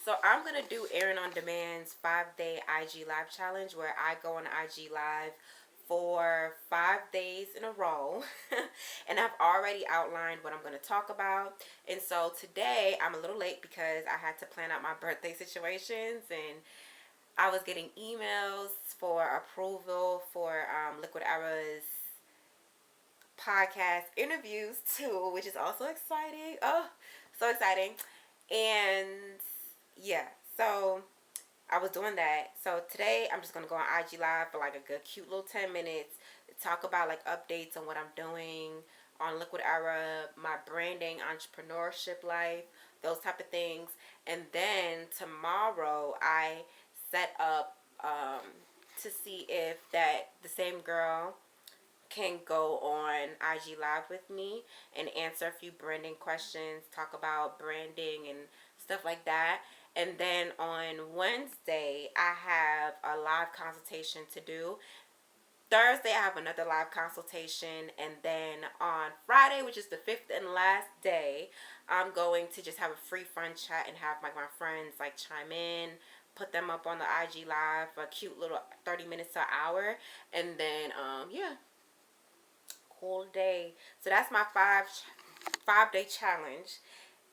So I'm going to do Erin on Demand's 5-day IG Live challenge where I go on IG Live for 5 days in a row. And I've already outlined what I'm going to talk about. And so today I'm a little late because I had to plan out my birthday situations, and I was getting emails for approval for Liquid Era's podcast interviews too, which is also exciting. Oh, so exciting. And yeah, so I was doing that. So today I'm just gonna go on IG Live for like a good cute little 10 minutes, talk about like updates on what I'm doing on Liquid Era, my branding, entrepreneurship life, those type of things. And then tomorrow I set up to see if that the same girl can go on IG Live with me and answer a few branding questions, talk about branding and stuff like that. And then on Wednesday, I have a live consultation to do. Thursday, I have another live consultation. And then on Friday, which is the fifth and last day, I'm going to just have a free fun chat and have like my friends like chime in, put them up on the IG Live for a cute little 30 minutes to an hour. And then, yeah, whole day. So that's my 5-day challenge.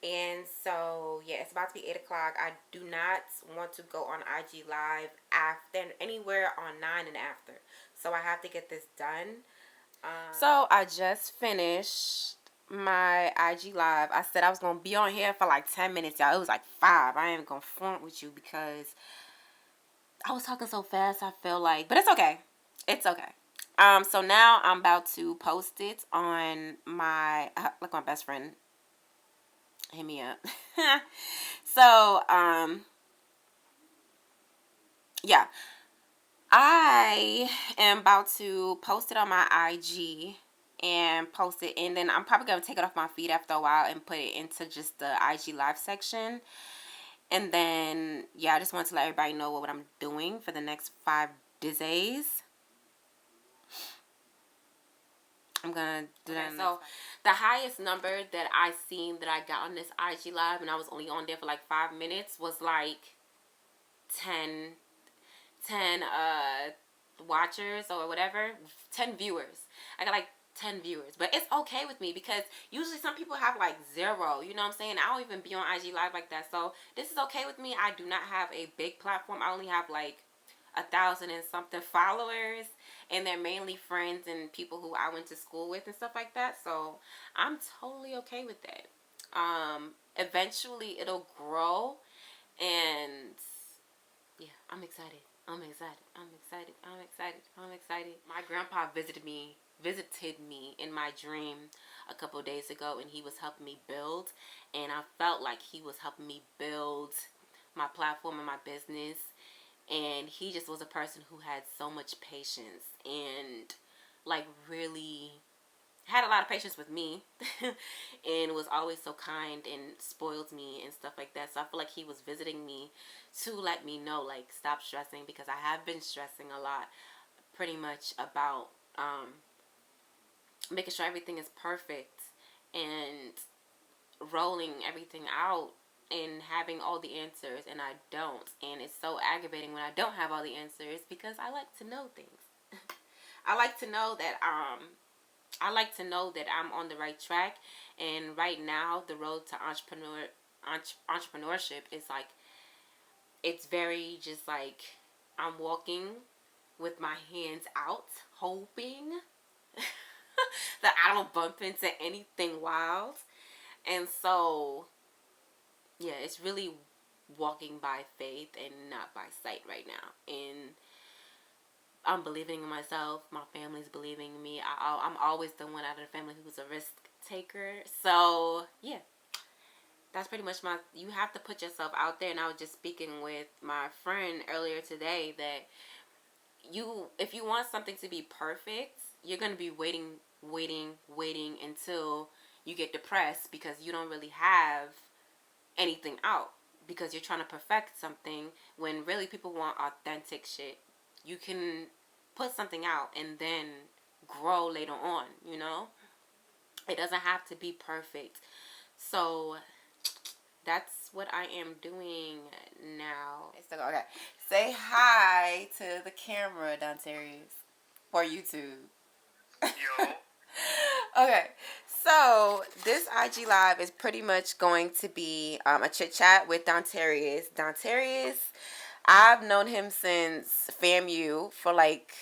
And so yeah, it's about to be 8 o'clock. I do not want to go on IG Live after anywhere on 9 and after. So I have to get this done. So I just finished my IG Live. I said I was gonna be on here for like 10 minutes, y'all. It was like 5. I ain't gonna front with you because I was talking so fast. I feel like, but it's okay. It's okay. So now I'm about to post it on my, like my best friend hit me up. So, yeah, I am about to post it on my IG and post it, and then I'm probably going to take it off my feed after a while and put it into just the IG Live section. And then, yeah, I just want to let everybody know what I'm doing for the next 5 days. I'm gonna do that. So the highest number that I seen that I got on this IG Live, and I was only on there for like 5 minutes, was like 10 watchers or whatever, 10 viewers. I got like 10 viewers, but it's okay with me because usually some people have like 0, you know what I'm saying? I don't even be on IG Live like that, so this is okay with me. I do not have a big platform. I only have like 1,000 and something followers, and they're mainly friends and people who I went to school with and stuff like that, so I'm totally okay with that. Eventually it'll grow, and yeah, I'm excited. I'm excited. I'm excited. I'm excited. I'm excited. My grandpa visited me in my dream a couple of days ago, and he was helping me build, and I felt like he was helping me build my platform and my business. And he just was a person who had so much patience and like really had a lot of patience with me and was always so kind and spoiled me and stuff like that. So I feel like he was visiting me to let me know, like, stop stressing, because I have been stressing a lot pretty much about making sure everything is perfect and rolling everything out and having all the answers, and I don't. And it's so aggravating when I don't have all the answers because I like to know things. I like to know that I'm on the right track. And right now, the road to entrepreneurship is like, it's very just like I'm walking with my hands out, hoping that I don't bump into anything wild. And so, yeah, it's really walking by faith and not by sight right now. And I'm believing in myself. My family's believing in me. I'm always the one out of the family who's a risk taker. So, yeah, that's pretty much you have to put yourself out there. And I was just speaking with my friend earlier today that if you want something to be perfect, you're going to be waiting until you get depressed because you don't really have anything out, because you're trying to perfect something when really people want authentic shit. You can put something out and then grow later on, you know? It doesn't have to be perfect. So that's what I am doing now. Okay. Say hi to the camera, Dantarius, for YouTube. Yo. Okay. So this IG Live is pretty much going to be a chit chat with Dantarius. Dantarius, I've known him since FAMU for like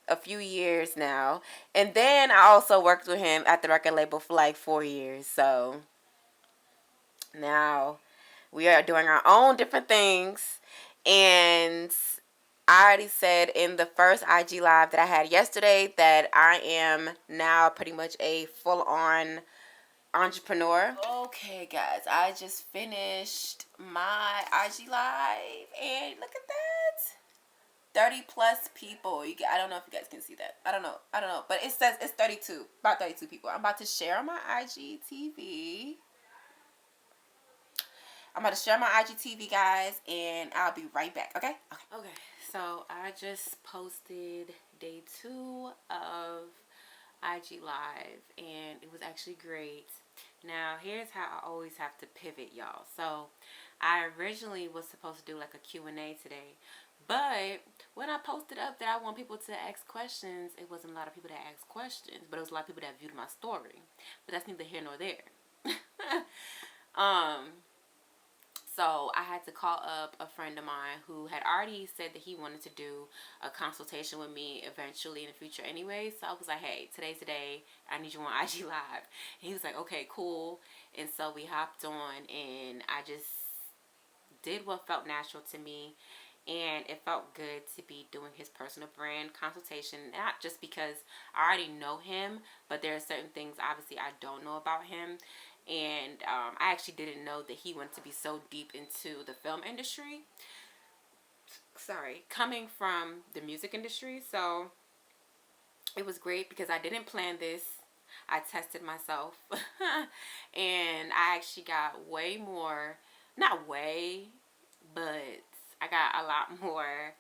a few years now. And then I also worked with him at the record label for like 4 years. So now we are doing our own different things. And I already said in the first IG Live that I had yesterday that I am now pretty much a full-on entrepreneur. Okay, guys, I just finished my IG Live, and look at that. 30 plus people. I don't know if you guys can see that. I don't know. But it says it's 32. About 32 people. I'm about to share on my IGTV. I'm about to share my IGTV, guys, and I'll be right back, okay? Okay, so I just posted day 2 of IG Live, and it was actually great. Now, here's how I always have to pivot, y'all. So, I originally was supposed to do like a Q&A today, but when I posted up that I want people to ask questions, it wasn't a lot of people that asked questions, but it was a lot of people that viewed my story. But that's neither here nor there. So I had to call up a friend of mine who had already said that he wanted to do a consultation with me eventually in the future anyway. So I was like, hey, today's the day. I need you on IG Live. And he was like, okay, cool. And so we hopped on, and I just did what felt natural to me. And it felt good to be doing his personal brand consultation, not just because I already know him, but there are certain things obviously I don't know about him. And I actually didn't know that he wanted to be so deep into the film industry. Sorry, coming from the music industry. So it was great because I didn't plan this. I tested myself. And I actually got way more, not way, but I got a lot more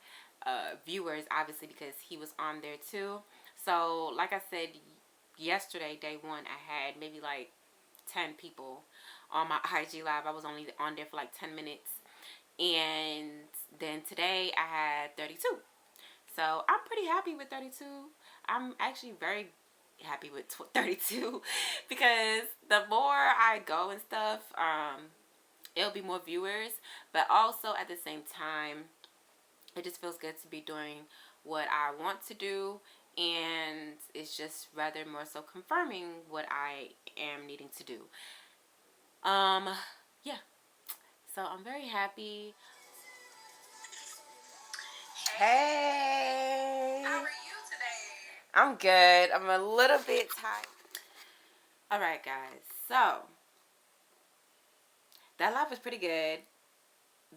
viewers, obviously, because he was on there too. So, like I said, yesterday, day 1, I had maybe like 10 people on my IG Live. I was only on there for like 10 minutes. And then today, I had 32. So, I'm pretty happy with 32. I'm actually very happy with 32 because the more I go and stuff, it'll be more viewers, but also at the same time, it just feels good to be doing what I want to do, and it's just rather more so confirming what I am needing to do. Yeah. So I'm very happy. Hey. How are you today? I'm good. I'm a little bit tired. Alright, guys. So that live was pretty good.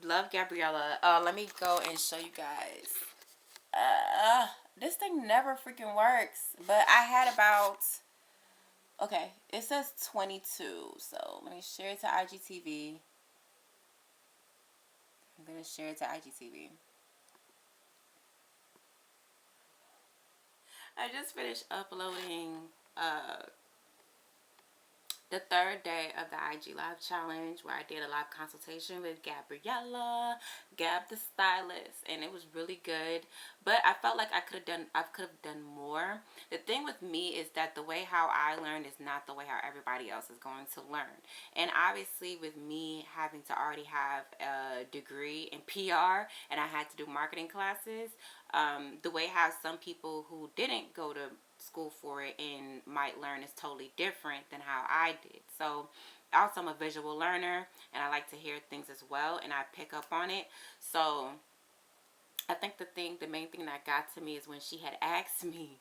Love Gabriella. Let me go and show you guys. This thing never freaking works. But I had about, okay, it says 22. So let me share it to IGTV. I'm gonna share it to IGTV. I just finished uploading the 3rd day of the IG Live challenge, where I did a live consultation with Gabriella, Gab the stylist, and it was really good. But I felt like I could have done more. The thing with me is that the way how I learn is not the way how everybody else is going to learn. And obviously, with me having to already have a degree in PR, and I had to do marketing classes, the way how some people who didn't go to school for it and might learn is totally different than how I did. So also, I'm a visual learner, and I like to hear things as well, and I pick up on it. So I think the main thing that got to me is when she had asked me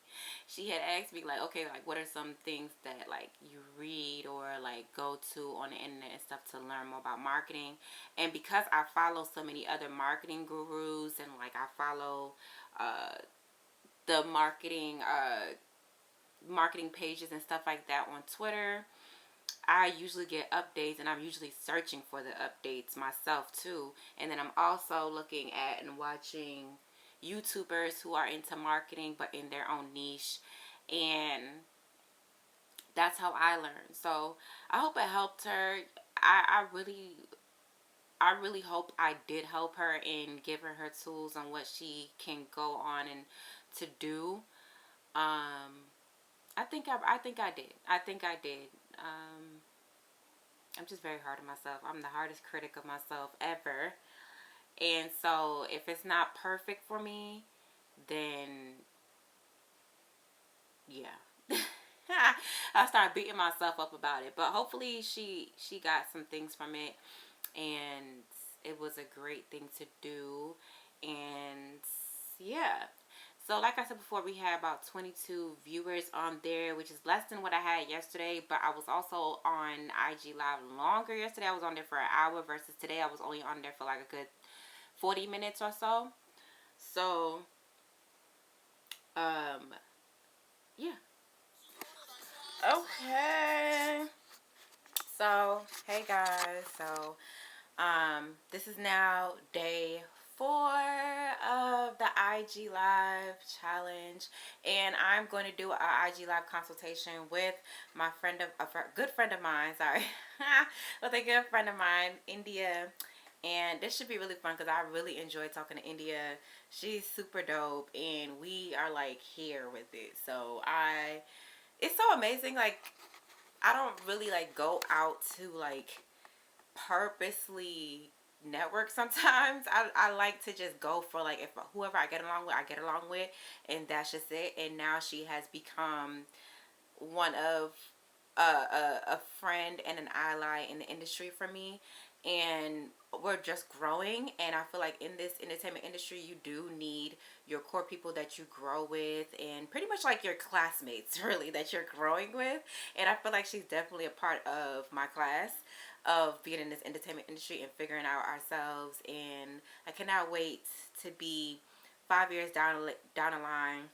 like, okay, like what are some things that like you read or like go to on the internet and stuff to learn more about marketing. And because I follow so many other marketing gurus, and like I follow the marketing pages and stuff like that on Twitter, I usually get updates, and I'm usually searching for the updates myself too. And then I'm also looking at and watching YouTubers who are into marketing but in their own niche, and that's how I learn. So I hope it helped her. I really I really hope I did help her in giving her tools on what she can go on and to do. I think I did. I think I did. I'm just very hard on myself. I'm the hardest critic of myself ever. And so if it's not perfect for me, then yeah. I start beating myself up about it. But hopefully she got some things from it, and it was a great thing to do. And yeah. So like I said before, we had about 22 viewers on there, which is less than what I had yesterday. But I was also on IG Live longer yesterday. I was on there for an hour versus today I was only on there for like a good 40 minutes or so. So, yeah. Okay. So, hey guys. So, this is now day 4 of the IG Live challenge, and I'm going to do an IG Live consultation with my friend of a good friend of mine. Sorry, with a good friend of mine, India. And this should be really fun because I really enjoy talking to India. She's super dope, and we are like here with it. So it's so amazing. Like, I don't really like go out to like purposely network sometimes. I like to just go for like, if whoever I get along with, I get along with, and that's just it. And now she has become one of a friend and an ally in the industry for me, and we're just growing. And I feel like in this entertainment industry, you do need your core people that you grow with, and pretty much like your classmates really that you're growing with. And I feel like she's definitely a part of my class of being in this entertainment industry and figuring out ourselves. And I cannot wait to be 5 years down the line,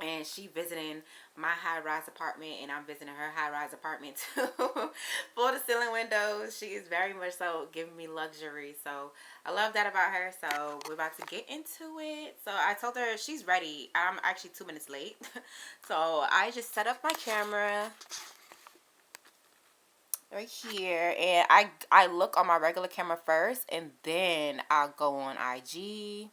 and she visiting my high-rise apartment, and I'm visiting her high-rise apartment too. Floor to ceiling windows. She is very much so giving me luxury. So I love that about her. So we're about to get into it. So I told her she's ready. I'm actually 2 minutes late. So I just set up my camera right here, and I look on my regular camera first, and then I'll go on IG,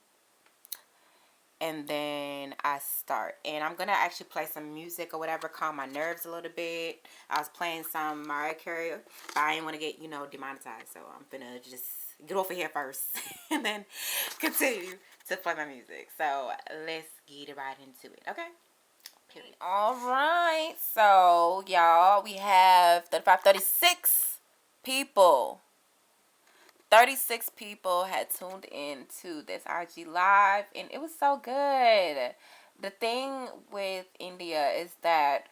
and then I start. And I'm gonna actually play some music or whatever, calm my nerves a little bit. I was playing some Mariah Carey, but I didn't want to get, demonetized, so I'm gonna just get off of here first and then continue to play my music. So let's get right into it, okay? Period. All right, so y'all, we have 36 people. 36 people had tuned in to this IG Live, and it was so good. The thing with India is that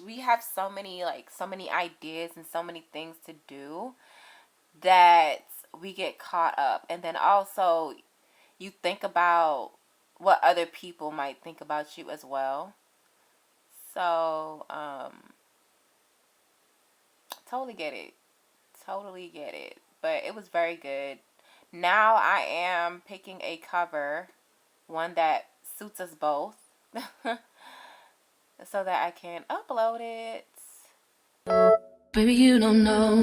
we have so many ideas and so many things to do that we get caught up. And then also you think about what other people might think about you as well. So, totally get it. Totally get it. But it was very good. Now I am picking a cover, one that suits us both, so that I can upload it. Baby, you don't know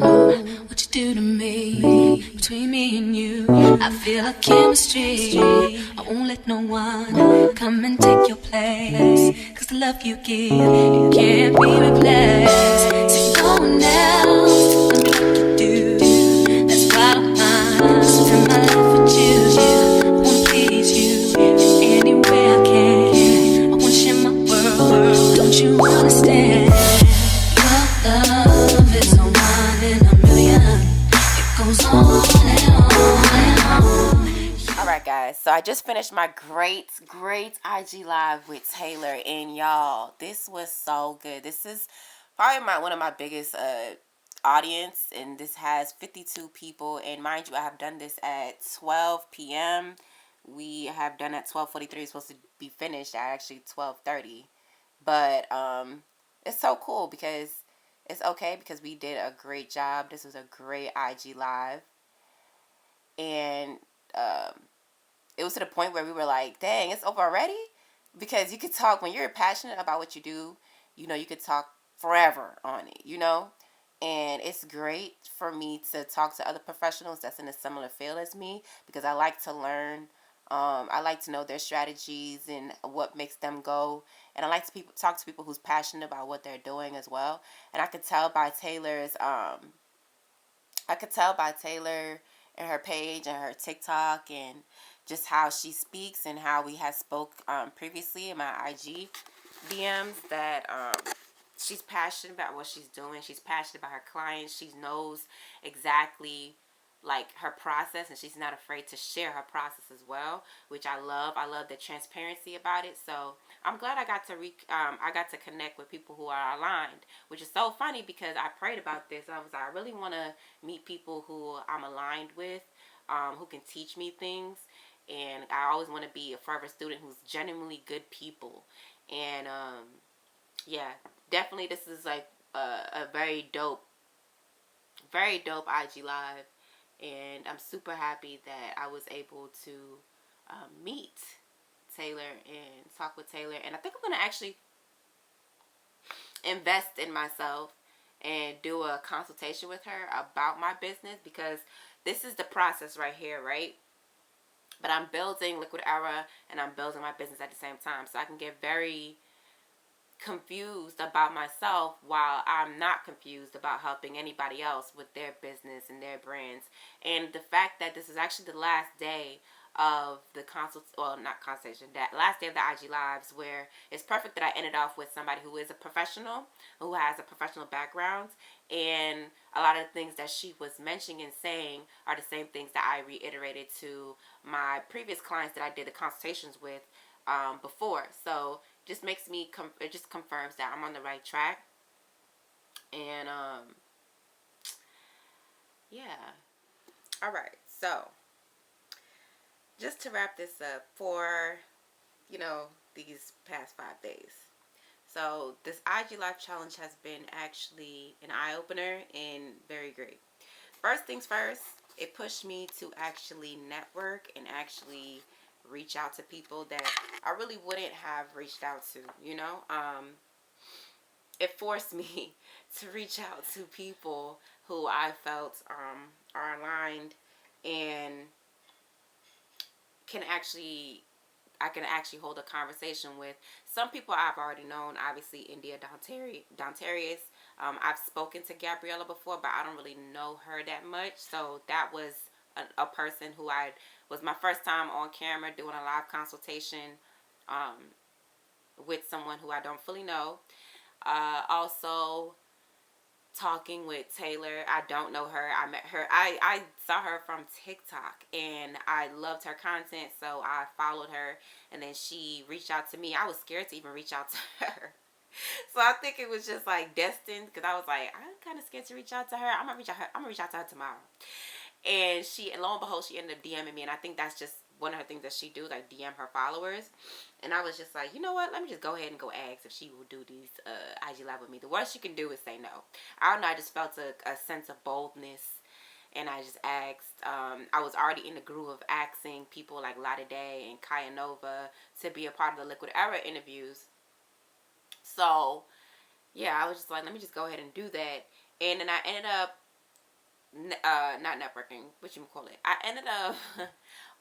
what you do to me. Between me and you, I feel a chemistry. I won't let no one come and take your place. Cause the love you give, it can't be replaced. See no one else to tell me what to do. That's why I don't mind spend my life with you. I wanna please you in any way I can. I wanna share my world, don't you understand? Your love is a one in a million. It goes on and on and on. Alright guys, so I just finished my great IG Live with Taylor, and y'all, this was so good. This is probably one of my biggest audience, and this has 52 people. And mind you, I have done this at 12 p.m. We have done at 12:43. It's supposed to be finished at actually 12:30. But it's so cool because it's okay, because we did a great job. This was a great IG Live. And it was to the point where we were like, dang, it's over already? Because you could talk, when you're passionate about what you do, you could talk forever on it, And it's great for me to talk to other professionals that's in a similar field as me, because I like to learn. I like to know their strategies and what makes them go. And I like to talk to people who's passionate about what they're doing as well. And I could tell by Taylor and her page and her TikTok and just how she speaks and how we had spoke previously in my IG DMs that she's passionate about what she's doing. She's passionate about her clients. She knows exactly like her process, and she's not afraid to share her process as well, which I love. I love the transparency about it. So I'm glad I got to connect with people who are aligned, which is so funny because I prayed about this. I was like, I really want to meet people who I'm aligned with, who can teach me things, and I always want to be a forever student who's genuinely good people. And yeah, definitely this is like a very dope IG live, and I'm super happy that I was able to meet Taylor and talk with Taylor. And I think I'm gonna actually invest in myself and do a consultation with her about my business, because this is the process right here, right? But I'm building Liquid Era and I'm building my business at the same time, so I can get very confused about myself while I'm not confused about helping anybody else with their business and their brands. And the fact that this is actually the last day of the not consultation, that last day of the IG lives, where it's perfect that I ended off with somebody who is a professional, who has a professional background, and a lot of the things that she was mentioning and saying are the same things that I reiterated to my previous clients that I did the consultations with before. So just makes me it just confirms that I'm on the right track. And yeah. All right. So just to wrap this up for these past 5 days. So this IG Live challenge has been actually an eye opener and very great. First things first, it pushed me to actually network and actually reach out to people that I really wouldn't have reached out to, it forced me to reach out to people who I felt are aligned and can actually I can actually hold a conversation with. Some people I've already known, obviously India Dontarius. I've spoken to Gabriella before, but I don't really know her that much. So that was a person who was my first time on camera doing a live consultation with someone who I don't fully know. Also talking with Taylor. I don't know her. I met her. I saw her from TikTok and I loved her content, so I followed her, and then she reached out to me. I was scared to even reach out to her. So I think it was just like destined, because I was like, I'm kind of scared to reach out to her. I'm gonna reach out to her tomorrow. And lo and behold, she ended up DMing me, and I think that's just one of the things that she do, like DM her followers. And I was just like, you know what? Let me just go ahead and go ask if she will do these IG Live with me. The worst she can do is say no. I don't know. I just felt a sense of boldness, and I just asked. I was already in the groove of asking people like Lada Day and Kaya Nova to be a part of the Liquid Era interviews. So yeah, I was just like, let me just go ahead and do that. And then I ended up not networking, what you call it. I ended up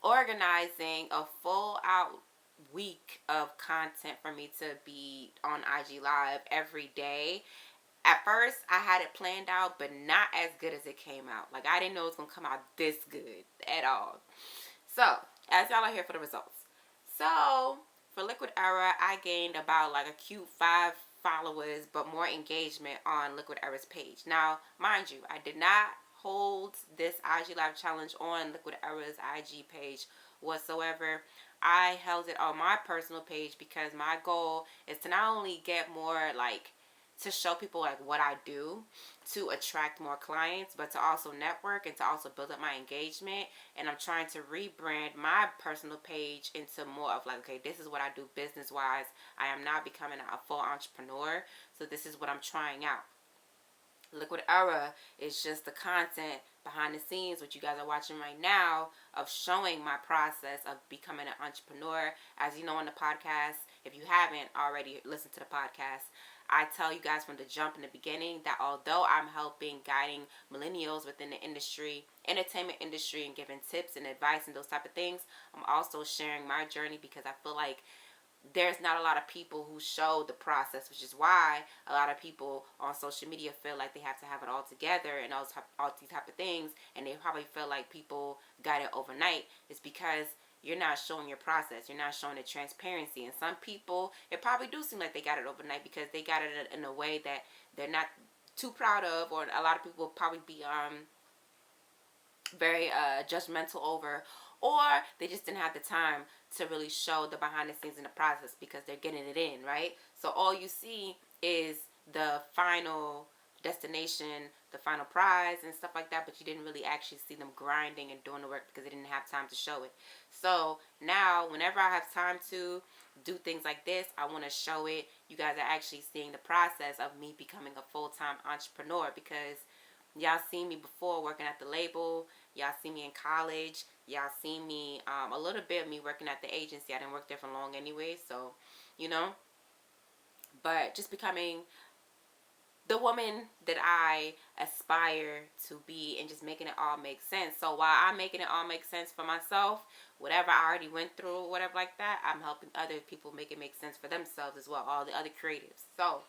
organizing a full out week of content for me to be on IG Live every day. At first, I had it planned out, but not as good as it came out. Like, I didn't know it was going to come out this good at all. So, as y'all are here for the results. So, for Liquid Era, I gained about like a cute 5 followers, but more engagement on Liquid Era's page. Now, mind you, I did not hold this IG Live challenge on Liquid Era's IG page whatsoever. I held it on my personal page because my goal is to not only get more like to show people like what I do to attract more clients, but to also network and to also build up my engagement. And I'm trying to rebrand my personal page into more of like, okay, this is what I do business wise. I am not becoming a full entrepreneur, so this is what I'm trying out. Liquid Era is just the content behind the scenes, what you guys are watching right now, of showing my process of becoming an entrepreneur. As you know on the podcast, if you haven't already listened to the podcast, I tell you guys from the jump in the beginning that although I'm helping guiding millennials within the industry, entertainment industry, and giving tips and advice and those type of things, I'm also sharing my journey because I feel like there's not a lot of people who show the process, which is why a lot of people on social media feel like they have to have it all together and all these type of things, and they probably feel like people got it overnight. It's because you're not showing your process. You're not showing the transparency. And some people, it probably do seem like they got it overnight because they got it in a way that they're not too proud of, or a lot of people will probably be very judgmental over, or they just didn't have the time to really show the behind the scenes in the process because they're getting it in, right? So all you see is the final destination, the final prize and stuff like that, but you didn't really actually see them grinding and doing the work because they didn't have time to show it. So now whenever I have time to do things like this, I want to show it. You guys are actually seeing the process of me becoming a full-time entrepreneur, because y'all seen me before working at the label. Y'all see me in college. Y'all seen me a little bit of me working at the agency. I didn't work there for long anyway, so, you know. But just becoming the woman that I aspire to be and just making it all make sense. So while I'm making it all make sense for myself, whatever I already went through, whatever like that, I'm helping other people make it make sense for themselves as well, all the other creatives. So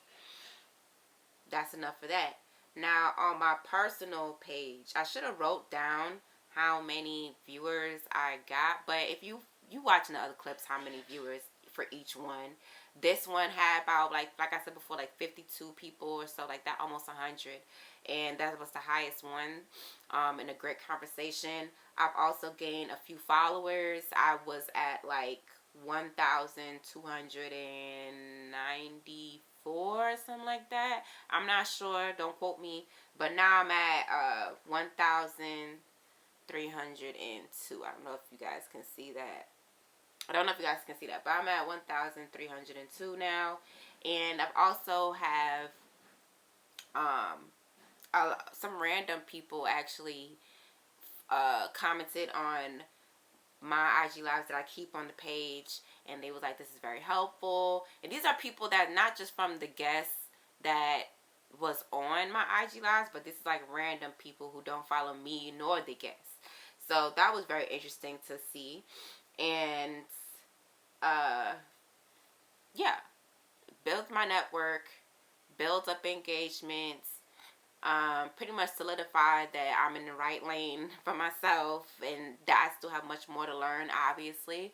that's enough for that. Now on my personal page, I should have wrote down how many viewers I got, but if you watching the other clips, how many viewers for each one. This one had about like I said before, like 52 people or so like that, almost 100, and that was the highest one. In a great conversation. I've also gained a few followers. I was at like 1,294 or something like that. I'm not sure, don't quote me, but now I'm at 1,302. I don't know if you guys can see that. But I'm at 1,302 now. And I've also have some random people actually commented on my IG lives that I keep on the page, and they was like, this is very helpful. And these are people that not just from the guests that was on my IG lives, but this is like random people who don't follow me nor the guests. So that was very interesting to see. And yeah, build my network, build up engagements, pretty much solidified that I'm in the right lane for myself and that I still have much more to learn, obviously.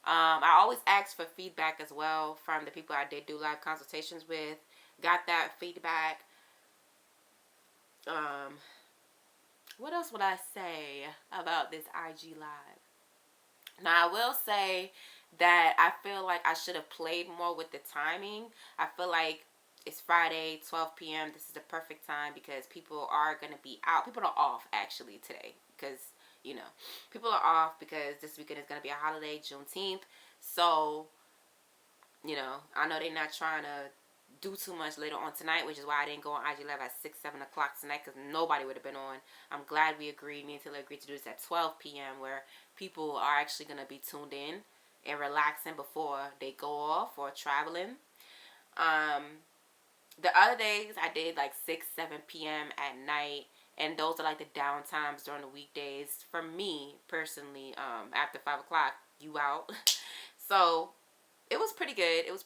I always ask for feedback as well from the people I did do live consultations with. Got that feedback. What else would I say about this IG live? Now, I will say that I feel like I should have played more with the timing. I feel like it's Friday, 12 p.m. This is the perfect time because people are going to be out. People are off, actually, today because, you know, people are off because this weekend is going to be a holiday, Juneteenth. So, you know, I know they're not trying to do too much later on tonight, which is why I didn't go on IG Live at 6, 7 o'clock tonight because nobody would have been on. I'm glad me and Taylor agreed to do this at 12 p.m. where people are actually going to be tuned in and relaxing before they go off or traveling. The other days I did like 6, 7 p.m. at night, and those are like the down times during the weekdays. For me, personally, after 5 o'clock, you out. So, it was pretty good. Those